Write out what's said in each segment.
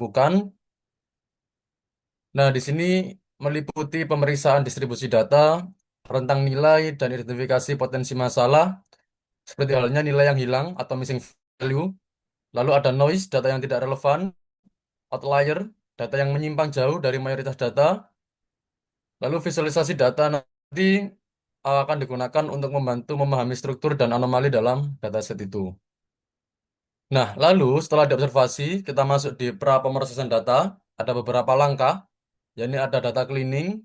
dilakukan. Nah, di sini meliputi pemeriksaan distribusi data, rentang nilai, dan identifikasi potensi masalah, seperti halnya nilai yang hilang atau missing value. Lalu ada noise, data yang tidak relevan, outlier, data yang menyimpang jauh dari mayoritas data. Lalu visualisasi data nanti akan digunakan untuk membantu memahami struktur dan anomali dalam dataset itu. Nah, lalu setelah diobservasi, kita masuk di pra pemrosesan data. Ada beberapa langkah, yakni ada data cleaning,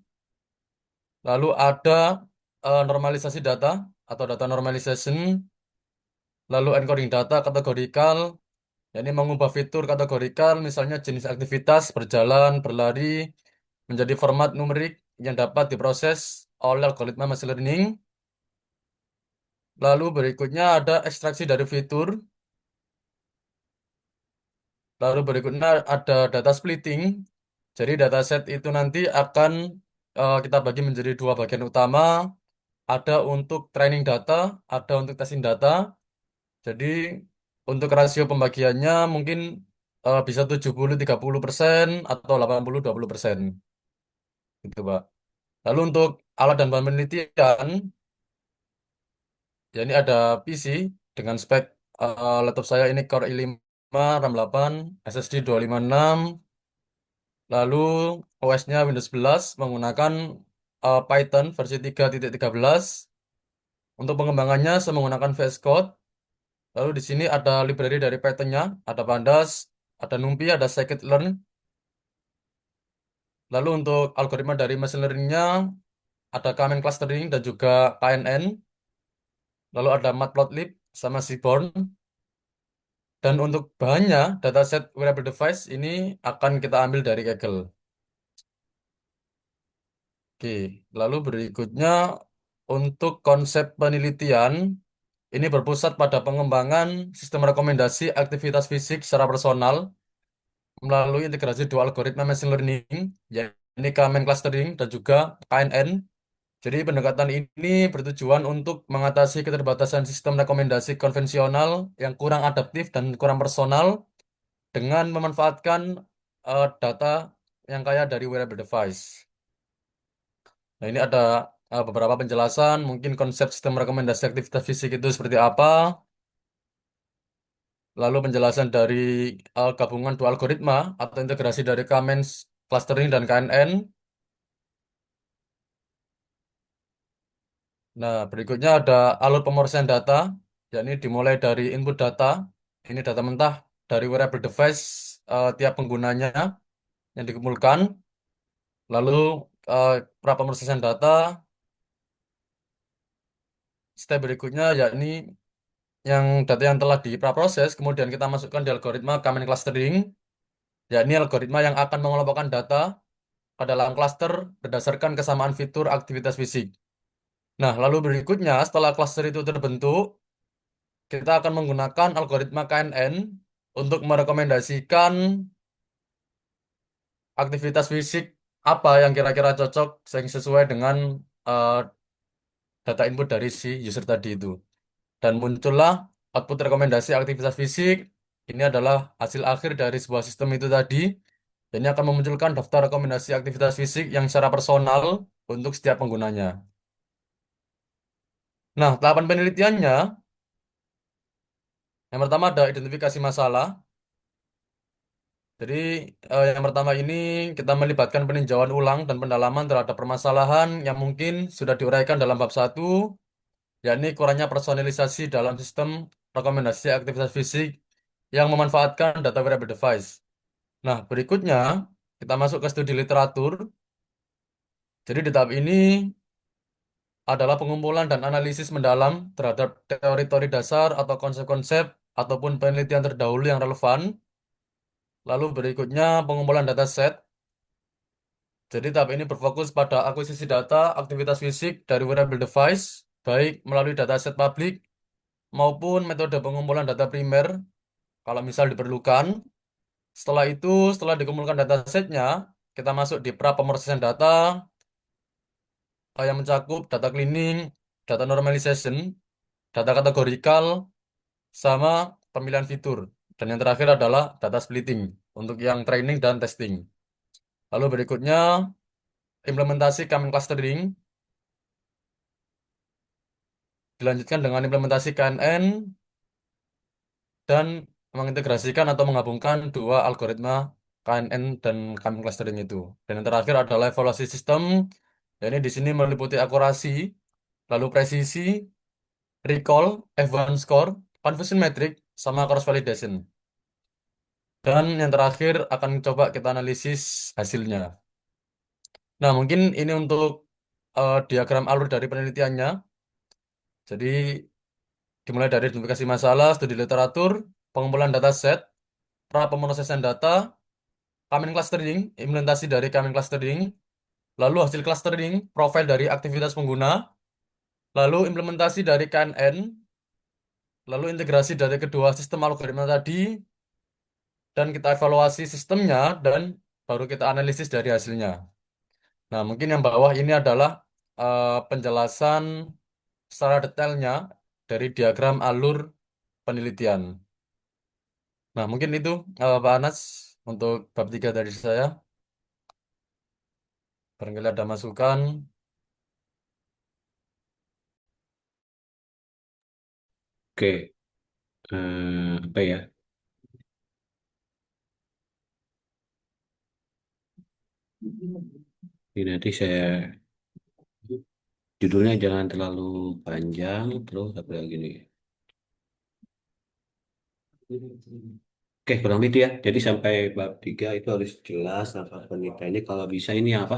lalu ada normalisasi data atau data normalization, lalu encoding data kategorikal, yakni mengubah fitur kategorikal, misalnya jenis aktivitas, berjalan, berlari, menjadi format numerik yang dapat diproses oleh algoritma machine learning. Lalu berikutnya ada ekstraksi dari fitur. Lalu berikutnya ada data splitting. Jadi dataset itu nanti akan kita bagi menjadi dua bagian utama. Ada untuk training data, ada untuk testing data. Jadi untuk rasio pembagiannya mungkin bisa 70-30% atau 80-20%. Gitu, Pak. Lalu untuk alat dan bahan penelitian, ya ini ada PC dengan spek laptop saya ini Core i5, RAM 8, SSD 256. Lalu OS-nya Windows 11 menggunakan Python versi 3.13. Untuk pengembangannya saya menggunakan VS Code. Lalu di sini ada library dari Python-nya, ada Pandas, ada NumPy, ada Scikit-learn. Lalu untuk algoritma dari machine learning-nya ada K-means clustering dan juga KNN. Lalu ada Matplotlib sama Seaborn. Dan untuk bahannya, dataset wearable device ini akan kita ambil dari Kaggle. Oke, lalu berikutnya untuk konsep penelitian ini berpusat pada pengembangan sistem rekomendasi aktivitas fisik secara personal melalui integrasi dua algoritma machine learning, yakni K-means clustering dan juga KNN. Jadi pendekatan ini bertujuan untuk mengatasi keterbatasan sistem rekomendasi konvensional yang kurang adaptif dan kurang personal dengan memanfaatkan data yang kaya dari wearable device. Nah, ini ada beberapa penjelasan, mungkin konsep sistem rekomendasi aktivitas fisik itu seperti apa, lalu penjelasan dari gabungan dua algoritma atau integrasi dari K-means clustering dan KNN. Nah, berikutnya ada alur pemrosesan data, yakni dimulai dari input data, ini data mentah dari wearable device tiap penggunanya yang dikumpulkan, lalu uh, pra pemrosesan data, step berikutnya yakni yang data yang telah diproses, kemudian kita masukkan di algoritma K-means clustering, yakni algoritma yang akan mengelompokkan data ke dalam cluster berdasarkan kesamaan fitur aktivitas fisik. Nah, lalu berikutnya setelah cluster itu terbentuk, kita akan menggunakan algoritma KNN untuk merekomendasikan aktivitas fisik apa yang kira-kira cocok yang sesuai dengan eh, data input dari si user tadi itu. Dan muncullah output rekomendasi aktivitas fisik. Ini adalah hasil akhir dari sebuah sistem itu tadi. Dan ini akan memunculkan daftar rekomendasi aktivitas fisik yang secara personal untuk setiap penggunanya. Nah, tahapan penelitiannya, yang pertama ada identifikasi masalah. Jadi, yang pertama ini kita melibatkan peninjauan ulang dan pendalaman terhadap permasalahan yang mungkin sudah diuraikan dalam bab satu, yakni kurangnya personalisasi dalam sistem rekomendasi aktivitas fisik yang memanfaatkan data wearable device. Nah, berikutnya kita masuk ke studi literatur. Jadi di tahap ini adalah pengumpulan dan analisis mendalam terhadap teori-teori dasar atau konsep-konsep ataupun penelitian terdahulu yang relevan. Lalu berikutnya pengumpulan dataset. Jadi tahap ini berfokus pada akuisisi data aktivitas fisik dari wearable device, baik melalui dataset publik maupun metode pengumpulan data primer kalau misal diperlukan. Setelah itu, setelah dikumpulkan datasetnya, kita masuk di pra pemrosesan data yang mencakup data cleaning, data normalization, data kategorikal, sama pemilihan fitur. Dan yang terakhir adalah data splitting. untuk yang training dan testing. Lalu berikutnya implementasi command clustering dilanjutkan dengan implementasi KNN dan mengintegrasikan atau menggabungkan dua algoritma KNN dan command clustering itu. Dan yang terakhir adalah evaluasi sistem. Ini di sini meliputi akurasi, lalu presisi, recall, F1 score, confusion metric, sama cross validation. Dan yang terakhir akan coba kita analisis hasilnya. Nah, mungkin ini untuk diagram alur dari penelitiannya. Jadi dimulai dari identifikasi masalah, studi literatur, pengumpulan dataset, pra pemrosesan data, Kamen clustering, implementasi dari Kamen clustering, lalu hasil clustering, profil dari aktivitas pengguna, lalu implementasi dari KNN, lalu integrasi dari kedua sistem algoritma tadi, dan kita evaluasi sistemnya, dan baru kita analisis dari hasilnya. Nah, mungkin yang bawah ini adalah penjelasan secara detailnya dari diagram alur penelitian. Nah, mungkin itu Pak Anas untuk bab 3 dari saya. Barangkali ada masukan. Oke, apa ya? Ini nanti saya judulnya jangan terlalu panjang, terus apa lagi nih? Oke, kurang lebih itu ya. Jadi sampai bab 3 itu harus jelas apa penelitiannya. Kalau bisa ini apa?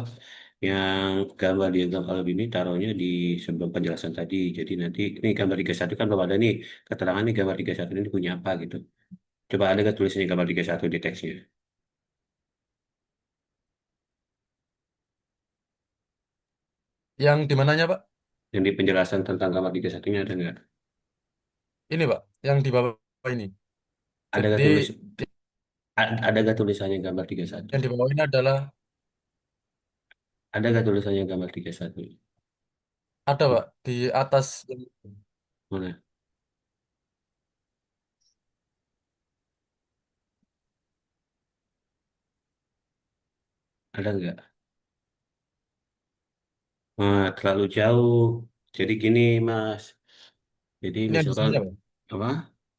Yang gambar diagram kalau ini taruhnya di sebelum penjelasan tadi. Jadi nanti ini gambar 31 kan belum ada nih. Keterangan nih gambar 31 ini punya apa gitu. Coba ada nggak tulisannya gambar 31 di teksnya? Yang di mananya, Pak? Yang di penjelasan tentang gambar 31-nya ada nggak? Ini, Pak, yang di bawah ini. Ada Jadi nggak tulis, di- ada nggak tulisannya gambar 31? yang di bawah ini adalah Ada nggak tulisannya gambar 31? ada, Pak, di atas. Mana? Ada nggak? Terlalu jauh. Jadi gini, Mas. Jadi Ini yang di misalkan sini, Pak. apa?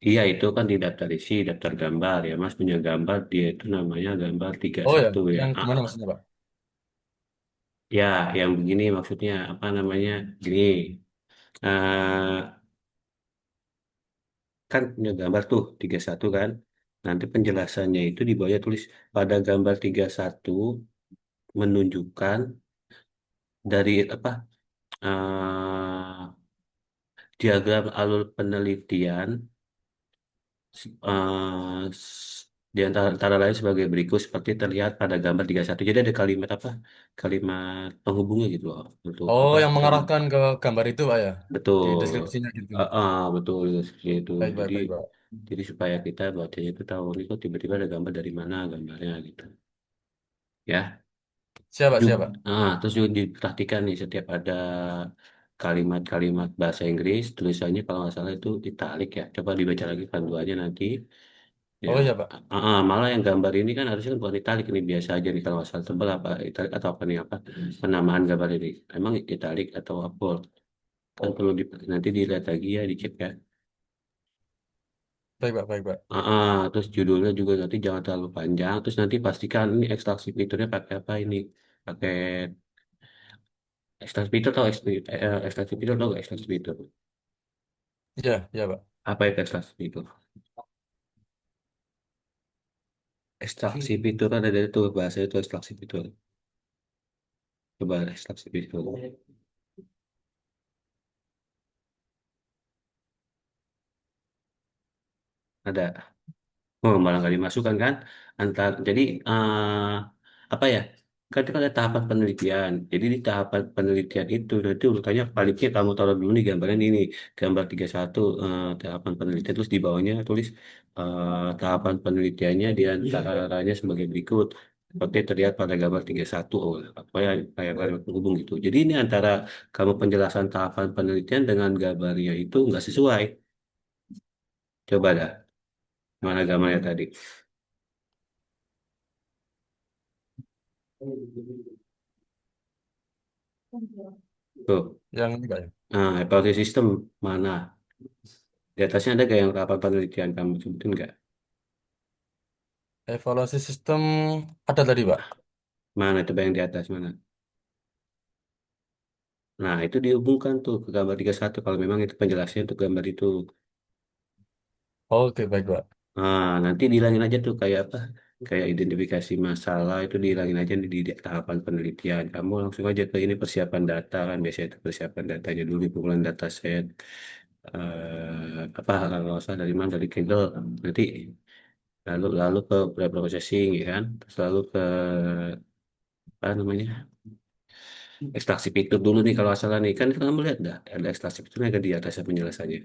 Iya itu kan di daftar isi, daftar gambar ya. Mas punya gambar dia itu namanya gambar tiga puluh Oh ya, satu ya. yang Ah, gimana ah. maksudnya, Pak? Ya, yang begini maksudnya apa namanya? Gini. eh Kan punya gambar tuh 31 kan. Nanti penjelasannya itu di bawahnya tulis pada gambar 31 menunjukkan dari apa? eh Diagram alur penelitian di antara lain sebagai berikut seperti terlihat pada gambar 31. Jadi ada kalimat apa? Kalimat penghubungnya gitu loh untuk Oh, apa? yang mengarahkan ke gambar itu, Pak, ya? Di Betul. deskripsinya gitu. Betul seperti itu. Baik, baik, Jadi baik, Pak. supaya kita bacanya itu tahu ini kok tiba-tiba ada gambar dari mana gambarnya gitu. Ya. Siapa, Juga, siapa? terus juga diperhatikan nih setiap ada kalimat-kalimat bahasa Inggris tulisannya kalau nggak salah itu italik ya. Coba dibaca lagi panduannya nanti. Oh Yang iya, Pak. malah yang gambar ini kan harusnya kan bukan italik ini biasa aja nih kalau nggak salah tebal apa italik atau apa nih apa penamaan gambar ini. Emang italik atau bold kan perlu nanti dilihat lagi ya dicek ya. Baik, Pak, baik, Pak. Terus judulnya juga nanti jangan terlalu panjang. Terus nanti pastikan ini ekstraksi fiturnya pakai apa ini? Pakai ekstraksi fitur atau ekstraksi fitur atau ekstraksi fitur? Iya, iya, Pak. Apa itu ekstraksi fitur? Ekstraksi fitur ada dari itu bahasa itu ekstraksi fitur. Coba ekstraksi fitur. Ada. Oh, malah nggak dimasukkan kan? Jadi apa ya? Kan itu kan ada tahapan penelitian. Jadi di tahapan penelitian itu nanti urutannya paliknya kamu taruh dulu nih gambarnya ini gambar 31 tahapan penelitian terus di bawahnya tulis tahapan penelitiannya di antaranya sebagai berikut. Seperti terlihat pada gambar 31 apa ya kayak kalimat penghubung gitu. Jadi ini antara kamu penjelasan tahapan penelitian dengan gambarnya itu nggak sesuai. Coba dah, mana gambarnya tadi? Tuh, Yang ini enggak ya? nah, evaluasi sistem mana? Di atasnya ada gak yang rapat penelitian kamu sebutin nggak? Evaluasi sistem ada tadi, Pak. Mana coba yang di atas mana? Nah, itu dihubungkan tuh ke gambar 31 kalau memang itu penjelasannya untuk gambar itu. Oke, baik, Pak. Nah, nanti dihilangin aja tuh kayak apa? Kayak identifikasi masalah itu dihilangin aja di tahapan penelitian. Kamu langsung aja ke ini persiapan data kan biasanya itu persiapan datanya dulu pengumpulan dataset apa kalau nggak salah dari mana dari Kindle nanti lalu lalu ke preprocessing ya kan terus lalu ke apa namanya ekstraksi fitur dulu nih kalau salah nih kan kamu lihat dah ada ekstraksi fiturnya ada di atas penjelasannya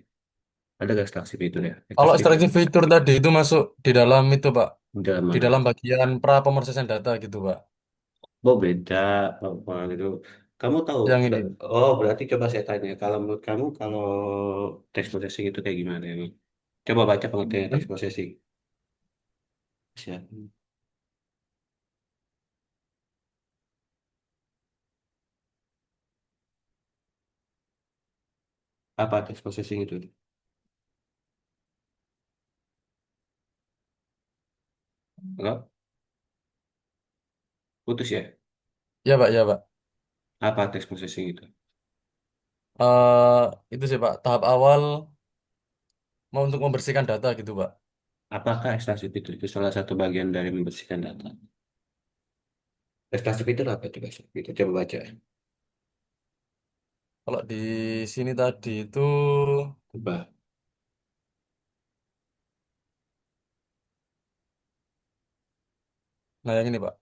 ada nggak ekstraksi fitur ya Kalau ekstraksi fitur ekstraksi fitur tadi itu masuk di dalam itu, Pak. di dalam Di mana. dalam bagian pra pemrosesan data gitu, Pak. Oh beda, oh, itu. Kamu tahu? Yang ini. Oh berarti coba saya tanya. Kalau menurut kamu kalau text processing itu kayak gimana ini? Coba baca pengertian text processing. Siap. Apa text processing itu? Halo? Putus ya? Ya, Pak, ya, Pak. Apa text processing itu? eh itu sih, Pak. Tahap awal mau untuk membersihkan data gitu, Pak. Apakah ekstraksi fitur itu salah satu bagian dari membersihkan data? Ekstraksi fitur apa itu guys? Itu coba baca. Kalau di sini tadi itu, Coba. nah yang ini, Pak.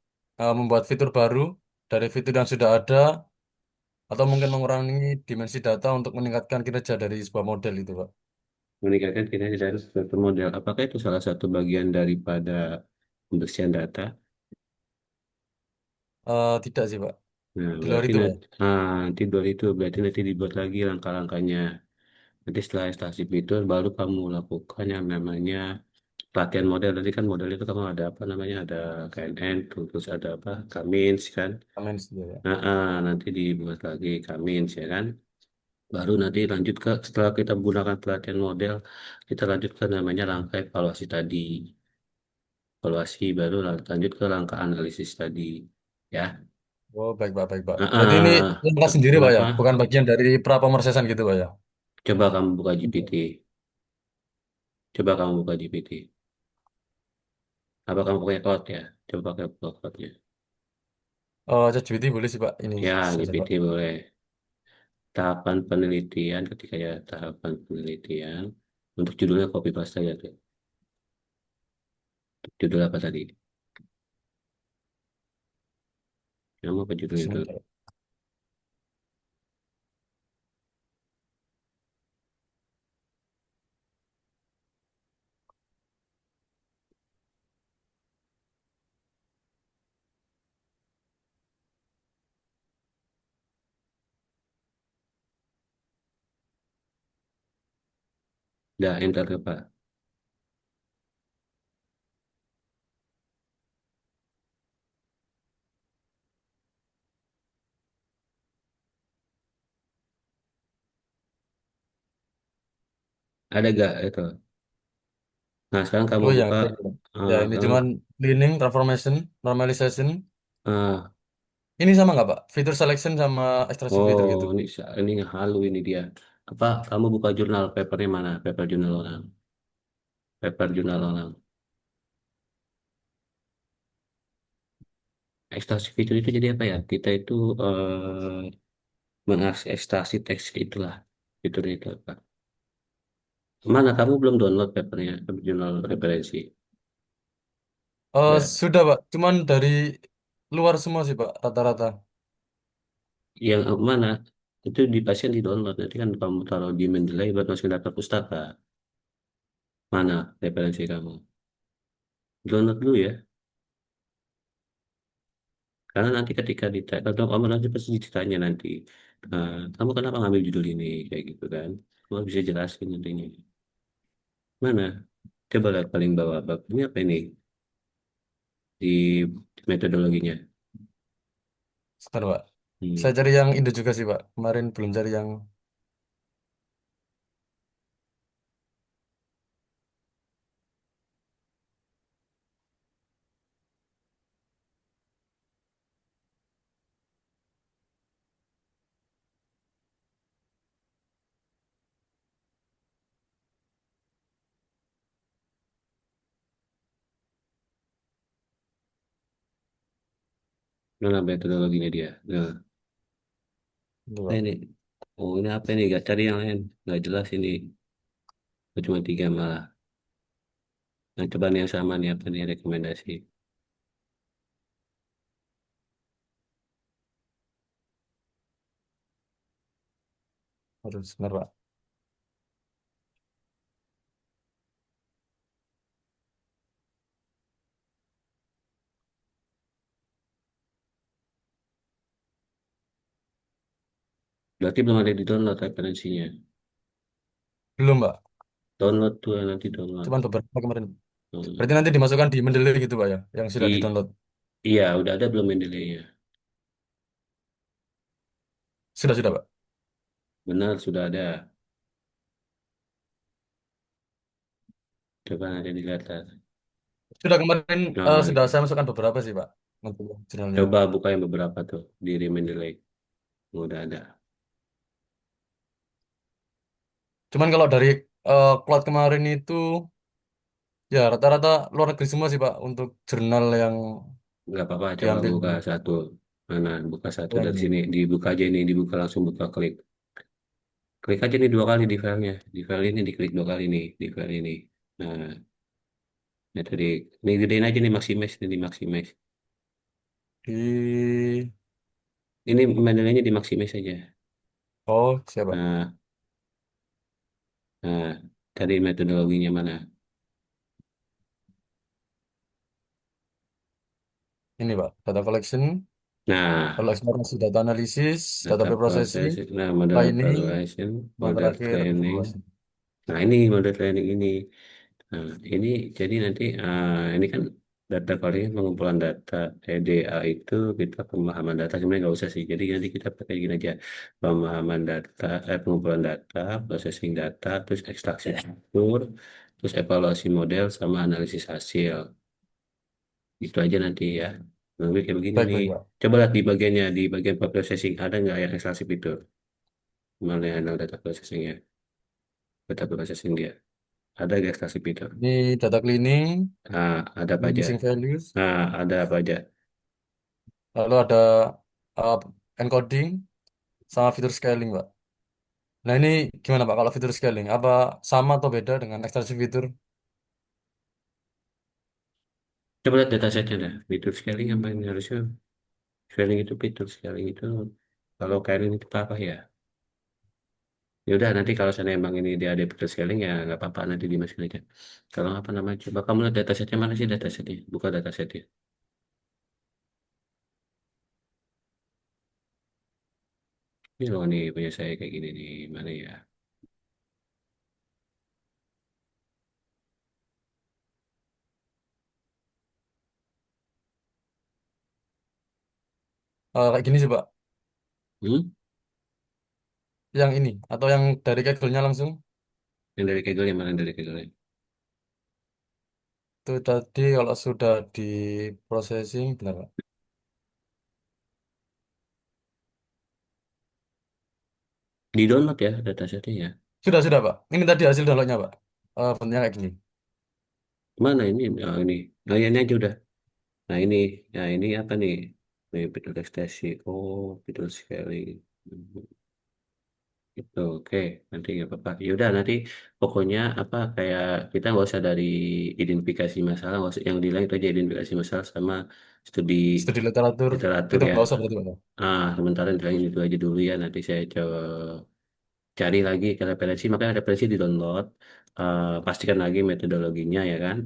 Membuat fitur baru dari fitur yang sudah ada, atau mungkin mengurangi dimensi data untuk meningkatkan kinerja dari sebuah model itu, Pak. Meningkatkan kinerja dari suatu model. Apakah itu salah satu bagian daripada pembersihan data? Tidak sih, Pak. Nah, Di luar berarti itu, Pak. nanti, nanti buat itu berarti nanti dibuat lagi langkah-langkahnya. Nanti setelah instalasi fitur baru kamu lakukan yang namanya pelatihan model. Nanti kan model itu kamu ada apa namanya ada KNN, terus ada apa Kamins kan. Amin sih, ya. Nah, nanti dibuat lagi Kamins ya kan. Baru nanti lanjut ke setelah kita menggunakan pelatihan model, kita lanjut ke namanya langkah evaluasi tadi. Evaluasi baru lanjut ke langkah analisis tadi. Ya. Oh, baik, Pak, baik, Pak. Nah, Berarti ini langkah sendiri, Pak, ya? kenapa? Bukan bagian dari pra pemrosesan gitu, Pak, ya? Coba kamu buka GPT. Coba kamu buka GPT. Apa kamu pakai cloud ya? Coba pakai cloudnya. Oh, ChatGPT boleh sih, Pak. Ini Ya, saja, Pak. GPT boleh. Tahapan penelitian, ketika ya tahapan penelitian. Untuk judulnya copy paste ya tuh. Judul apa tadi? Nama apa judulnya itu? Sebentar. Dah, enter apa? Ada gak itu? Nah, sekarang kamu Oh, ya. buka. Ini, Pak. Ya, ini Sekarang, cuman cleaning, transformation, normalization. ah, Ini sama nggak, Pak? Fitur selection sama ekstraksi fitur oh, gitu. ini halu ini dia. Apa? Kamu buka jurnal papernya mana? Paper jurnal orang. Paper jurnal orang. Ekstraksi fitur itu jadi apa ya? Kita itu mengekstraksi teks itulah fiturnya itu apa? Mana kamu belum download papernya, jurnal referensi? Ya, Sudah, Pak. Cuman dari luar semua sih, Pak, rata-rata. yang mana? Itu di pasien di download nanti kan kamu taruh di Mendeley buat masukin data pustaka. Mana referensi kamu? Download dulu ya, karena nanti ketika ditanya, kalau kamu nanti pasti ditanya nanti, kamu kenapa ngambil judul ini kayak gitu kan? Kamu bisa jelasin nantinya. Mana? Coba lihat paling bawah bab ini apa ini di metodologinya. Sebentar, Pak. Saya Hmm. cari yang Indo juga sih, Pak. Kemarin belum cari yang... Mana metodologinya dia? Nah, Itu, nah Pak. ini. Oh, ini apa ini? Gak cari yang lain. Gak jelas ini. Oh, cuma tiga malah. Nah, coba nih yang sama nih apa nih rekomendasi? Harus, sebentar, Pak. Berarti belum ada di download referensinya. Belum, Pak. Download tuh nanti download. Cuman beberapa kemarin. Hmm. Berarti nanti dimasukkan di Mendeley gitu, Pak, ya? Yang sudah I, di-download. iya, udah ada belum Mendeley-nya? Sudah, Pak. Benar, sudah ada. Coba nanti dilihat. Sudah kemarin Nah, sudah saya masukkan beberapa sih, Pak. Untuk jurnalnya. coba buka yang beberapa tuh di Mendeley. Udah ada. Cuman kalau dari cloud kemarin itu, ya rata-rata luar negeri semua sih, Pak. Untuk jurnal yang Nggak apa-apa, coba diambil buka satu. Mana? Buka satu yang dari ini. sini. Dibuka aja ini, dibuka langsung buka klik. Klik aja nih dua kali di filenya. Di file ini diklik dua kali nih di file ini. Nah, metode ini gedein aja nih Maximesh nih di Maximesh. Di... Ini modelnya di Maximesh aja. Oh, siapa? Nah, nah, cari metodologinya mana? Ini, Pak. Data collection, Nah, lalu eksplorasi data analisis, data data preprocessing, process, nah model lining, evaluation, dan model terakhir training. evaluasi. Nah, ini model training ini. Nah, ini jadi nanti ini kan data paling pengumpulan data EDA itu kita pemahaman data sebenarnya nggak usah sih. Jadi nanti kita pakai gini aja pemahaman data, pengumpulan data, processing data, terus ekstraksi struktur, terus evaluasi model sama analisis hasil. Itu aja nanti ya. Nanti kayak begini Baik, nih. baik, Pak. Coba lihat di bagiannya, di bagian processing ada nggak yang ekstraksi fitur? Mana yang ada data processingnya? Data processing dia. Ada nggak ekstraksi fitur? Ini data cleaning, Nah, ada apa ini aja? missing values, Nah, ada apa aja? lalu ada uh, encoding, sama fitur scaling, Pak. Nah, ini gimana, Pak, kalau fitur scaling? Apa sama atau beda dengan ekstraksi fitur? Coba lihat datasetnya dah. Fitur scaling apa ini harusnya? Scaling itu fitur scaling itu kalau kalian itu apa ya? Ya udah nanti kalau sana emang ini dia ada fitur scaling ya nggak apa-apa nanti dimasukin aja. Kalau apa namanya? Coba kamu lihat datasetnya mana sih datasetnya? Buka datasetnya. Ini loh nih punya saya kayak gini nih mana ya? Kayak gini sih, Pak. Hmm? Yang ini, atau yang dari Kaggle-nya langsung. Yang dari Kaggle yang mana dari Kaggle? Itu tadi kalau sudah di processing, benar, Pak. Di download ya datasetnya ya. Sudah, Pak. Ini tadi hasil downloadnya, Pak. Bentuknya kayak gini. Mana ini? Oh, ini. Nah, ini aja udah. Nah ini apa nih? Nih fitur ekstensi. Oh, fitur scaling. Gitu, oke, nanti nggak apa-apa. Ya udah nanti pokoknya apa kayak kita nggak usah dari identifikasi masalah, nggak usah yang dilihat itu aja identifikasi masalah sama studi Studi literatur, literatur itu ya. nggak usah berarti, Pak. Sementara yang itu aja dulu ya. Nanti saya coba cari lagi ke referensi, makanya referensi di download. Pastikan lagi metodologinya ya kan.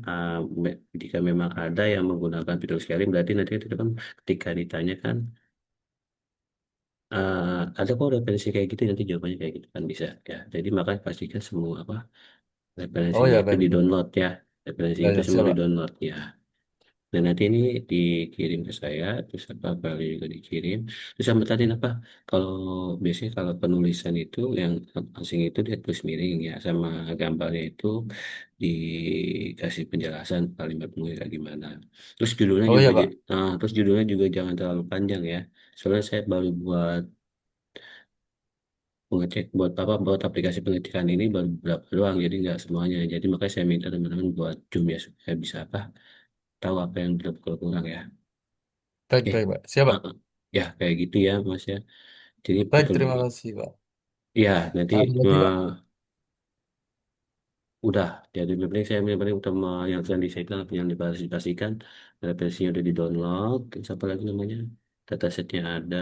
Jika memang ada yang menggunakan fitur scaling, berarti nanti itu kan ketika ditanyakan ada kok referensi kayak gitu nanti jawabannya kayak gitu kan bisa ya. Jadi makanya pastikan semua apa Oh referensinya ya, itu baik, di baik. download ya. Referensinya Ya, itu ya, semua siap, di Pak. download ya. Dan nanti ini dikirim ke saya, terus apa kali juga dikirim. Terus sama tadi apa? Kalau biasanya kalau penulisan itu yang asing itu dia tulis miring ya, sama gambarnya itu dikasih penjelasan kalimat penulisnya gimana. Oh iya, Pak. Terus judulnya juga jangan terlalu panjang ya. Soalnya saya baru buat pengecek buat aplikasi pengecekan ini baru beberapa doang, jadi nggak semuanya. Jadi makanya saya minta teman-teman buat zoom ya supaya bisa tahu apa yang benar kurang ya. Baik, Eh, baik, Pak. Siap, Pak. Ya kayak gitu ya Mas ya. Jadi Baik, betul, terima kasih, Pak. ya nanti Ada lagi, Pak. udah. Jadi yang saya benar utama yang sedang disegel yang dipastikan referensinya udah di download. Terus apa lagi namanya? Datasetnya ada,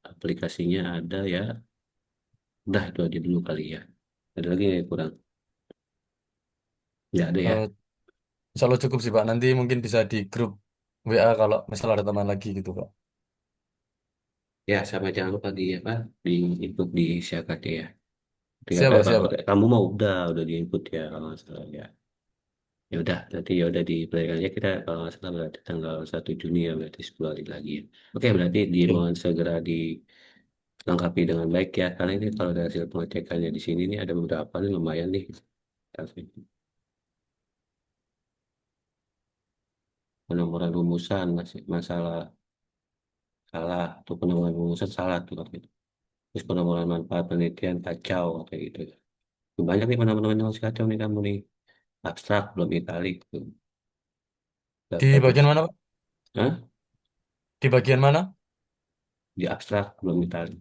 aplikasinya ada ya. Udah itu aja dulu kali ya. Ada lagi yang kurang? Nggak ada ya. Eh, Insya Allah cukup sih, Pak. Nanti mungkin bisa di grup WA kalau misalnya ada teman lagi gitu, Pak. Ya, sama jangan lupa di apa di input di Siakat ya. Siap, Pak. Siap, Pak. Kamu mau udah di input ya kalau nggak salah ya. Ya udah nanti ya udah dipelajari aja kita kalau nggak salah berarti tanggal 1 Juni ya berarti 10 hari lagi ya. Oke berarti Oke. dimohon segera dilengkapi dengan baik ya. Karena ini kalau dari hasil pengecekannya di sini nih ada beberapa nih lumayan nih. Penomoran rumusan masih masalah salah tuh penomoran rumusan salah tuh waktu itu. Terus penomoran manfaat penelitian kacau kayak gitu. Tuh, banyak nih penomoran yang masih kacau nih kamu nih. Abstrak belum italik tuh. Di Dapat bagian mana, Pak? Hah? Di bagian mana? Di abstrak belum italik.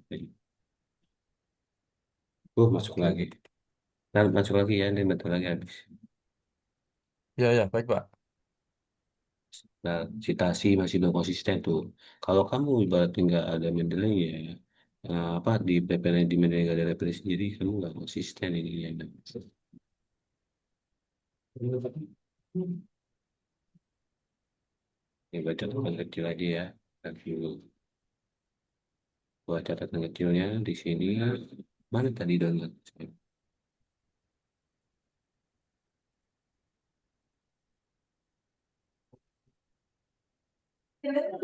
Masuk Oke. lagi. Ntar masuk lagi ya, ini bentar lagi habis. Ya, ya. Baik, Pak. Nah, citasi masih belum konsisten tuh. Kalau kamu ibaratnya nggak ada Mendeley ya, apa di PPN di Mendeley nggak ada referensi, jadi kamu nggak konsisten ini ya. Ini baca catatan kecil aja ya. Review buat catatan kecilnya di sini. Mana tadi download?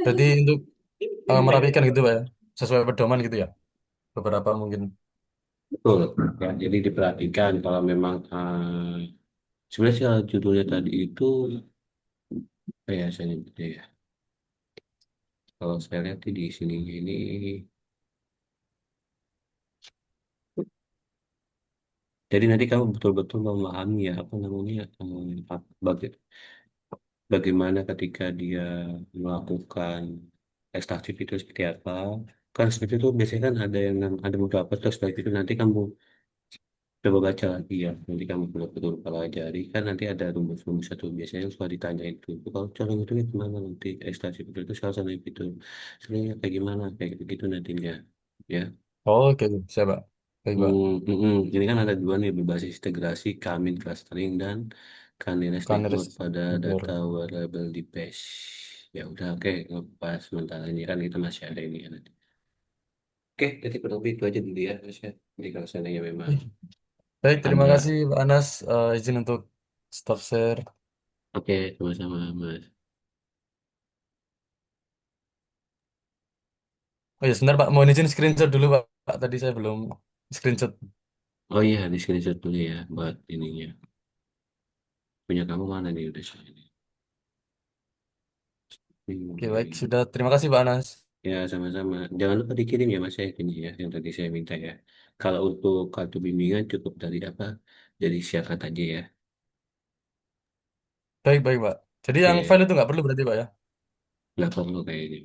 Jadi untuk merapikan gitu, Pak ya. Sesuai pedoman gitu ya. Beberapa mungkin. Betul. Ya, jadi diperhatikan kalau memang sebenarnya sih kalau judulnya tadi itu apa ya saya nyebutnya ya. Kalau saya lihat sih di sini ini, jadi nanti kamu betul-betul memahami ya apa namanya bagaimana ketika dia melakukan ekstraksi itu seperti apa. Kan seperti itu biasanya kan ada beberapa teks seperti itu nanti kamu coba baca lagi ya. Nanti kamu betul-betul pelajari kan nanti ada rumus-rumus satu biasanya yang suka ditanya itu. Kalau cara itu gimana nanti ekstraksi itu salah satu itu. Sebenarnya kayak gimana kayak gitu nantinya. Ya. Oh, oke. Siap, Pak. Baik, Pak. Ini kan ada dua nih berbasis integrasi Kamin clustering dan Canliness network Kaneris. pada data variable di Bash. Ya udah oke ngepas sementara ini kan kita masih ada ini ya nanti. Oke, jadi kurang lebih itu aja dulu ya Mas ya. Jadi kalau seandainya memang Baik, terima kasih ada, Pak Anas. Izin untuk stop share. oke sama-sama Mas. Oh ya, sebentar Pak, mau izin screenshot dulu Pak. Pak, tadi saya belum screenshot. Oh iya di screenshot dulu ya buat ininya. Punya kamu mana nih udah saya ini. Oke, baik. Ini. Sudah. Terima kasih Pak Anas. Ya, sama-sama. Jangan lupa dikirim ya Mas ya, ini ya, yang tadi saya minta ya. Kalau untuk kartu bimbingan cukup dari apa? Dari syarat aja ya. Baik, baik Pak. Jadi yang Oke, file itu nggak perlu berarti Pak ya? nggak perlu kayaknya.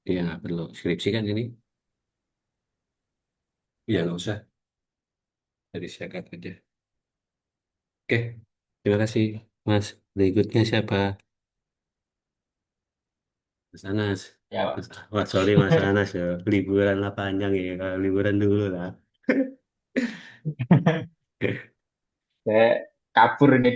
Iya, nggak perlu. Skripsi kan ini? Iya, nggak usah. Dari syarat aja. Oke, terima kasih Mas. Berikutnya siapa? Mas Anas. Ya, Pak. Wah, sorry Mas Anas ya. Liburan lah panjang ya. Kalau liburan dulu lah. Saya kabur ini